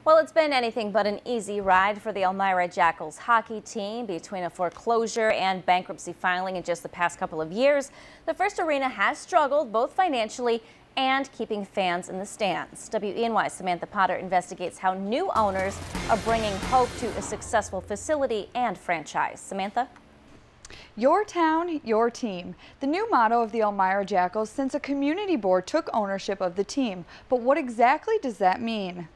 Well, it's been anything but an easy ride for the Elmira Jackals hockey team. Between a foreclosure and bankruptcy filing in just the past couple of years, the First Arena has struggled both financially and keeping fans in the stands. WENY Samantha Potter investigates how new owners are bringing hope to a successful facility and franchise. Samantha? Your town, your team. The new motto of the Elmira Jackals since a community board took ownership of the team. But what exactly does that mean?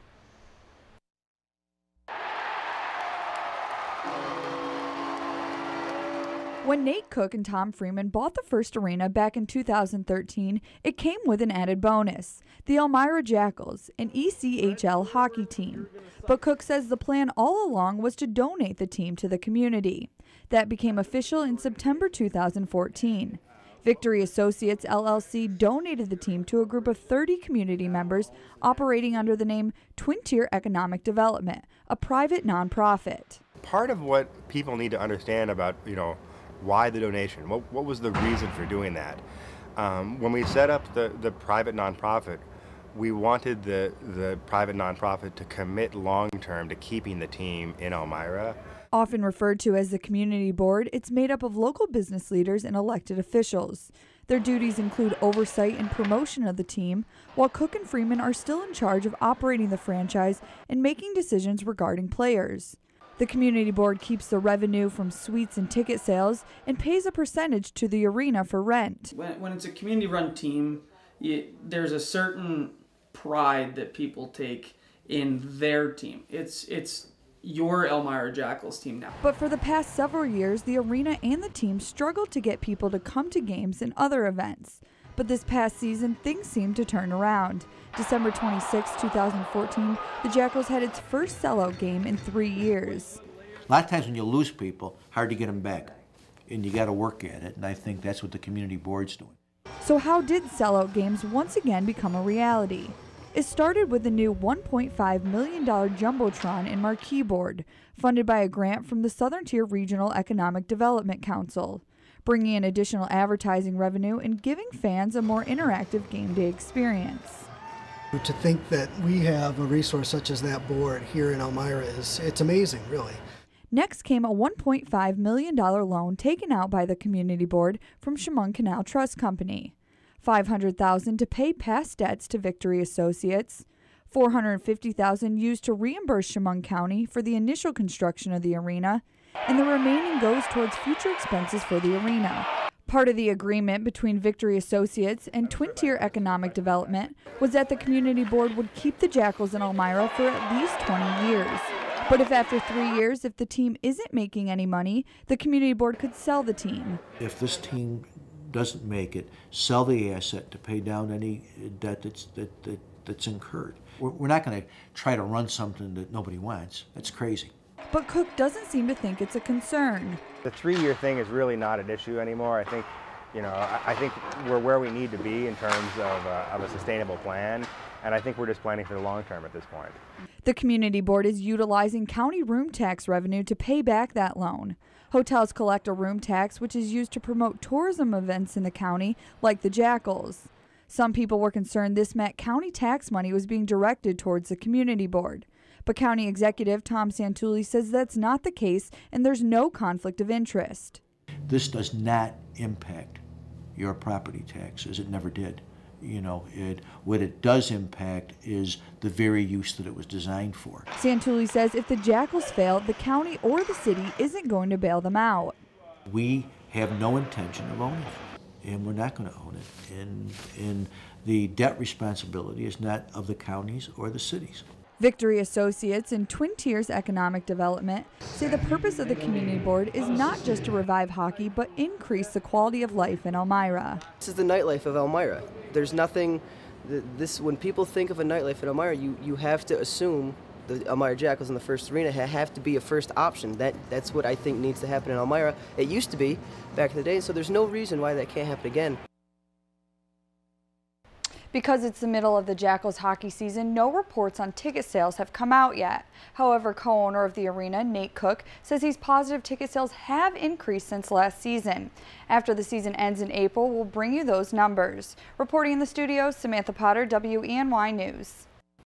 When Nate Cook and Tom Freeman bought the First Arena back in 2013, it came with an added bonus, the Elmira Jackals, an ECHL hockey team. But Cook says the plan all along was to donate the team to the community. That became official in September 2014. Victory Associates LLC donated the team to a group of 30 community members operating under the name Twin Tier Economic Development, a private nonprofit. Part of what people need to understand about, why the donation, what was the reason for doing that? When we set up the private nonprofit, we wanted the private nonprofit to commit long-term to keeping the team in Elmira. Often referred to as the community board, it's made up of local business leaders and elected officials. Their duties include oversight and promotion of the team, while Cook and Freeman are still in charge of operating the franchise and making decisions regarding players. The community board keeps the revenue from suites and ticket sales and pays a percentage to the arena for rent. When it's a community-run team, there's a certain pride that people take in their team. It's your Elmira Jackals team now. But for the past several years, the arena and the team struggled to get people to come to games and other events. But this past season, things seemed to turn around. December 26, 2014, the Jackals had its first sellout game in 3 years. A lot of times when you lose people, hard to get them back, and you got to work at it, and I think that's what the community board's doing. So how did sellout games once again become a reality? It started with the new $1.5 million Jumbotron and Marquee Board, funded by a grant from the Southern Tier Regional Economic Development Council, bringing in additional advertising revenue and giving fans a more interactive game day experience. To think that we have a resource such as that board here in Elmira it's amazing, really. Next came a $1.5 million loan taken out by the community board from Chemung Canal Trust Company, $500,000 to pay past debts to Victory Associates, $450,000 used to reimburse Chemung County for the initial construction of the arena, and the remaining goes towards future expenses for the arena. Part of the agreement between Victory Associates and Twin Tier Economic Development was that the community board would keep the Jackals in Elmira for at least 20 years. But if after 3 years, if the team isn't making any money, the community board could sell the team. If this team doesn't make it, sell the asset to pay down any debt that's incurred. We're not going to try to run something that nobody wants. That's crazy. But Cook doesn't seem to think it's a concern. The 3-year thing is really not an issue anymore. I think, I think we're where we need to be in terms of a sustainable plan, and I think we're just planning for the long term at this point. The community board is utilizing county room tax revenue to pay back that loan. Hotels collect a room tax, which is used to promote tourism events in the county, like the Jackals. Some people were concerned this meant county tax money was being directed towards the community board. But County Executive Tom Santulli says that's not the case and there's no conflict of interest. This does not impact your property taxes. It never did. What it does impact is the very use that it was designed for. Santulli says if the Jackals fail, the county or the city isn't going to bail them out. We have no intention of owning it, and we're not going to own it. And the debt responsibility is not of the counties or the cities. Victory Associates and Twin Tiers Economic Development say the purpose of the community board is not just to revive hockey, but increase the quality of life in Elmira. This is the nightlife of Elmira. There's nothing, when people think of a nightlife in Elmira, you have to assume the Elmira Jackals in the First Arena have to be a first option. That's what I think needs to happen in Elmira. It used to be back in the day, so there's no reason why that can't happen again. Because it's the middle of the Jackals hockey season, no reports on ticket sales have come out yet. However, co-owner of the arena, Nate Cook, says he's positive ticket sales have increased since last season. After the season ends in April, we'll bring you those numbers. Reporting in the studio, Samantha Potter, WENY News.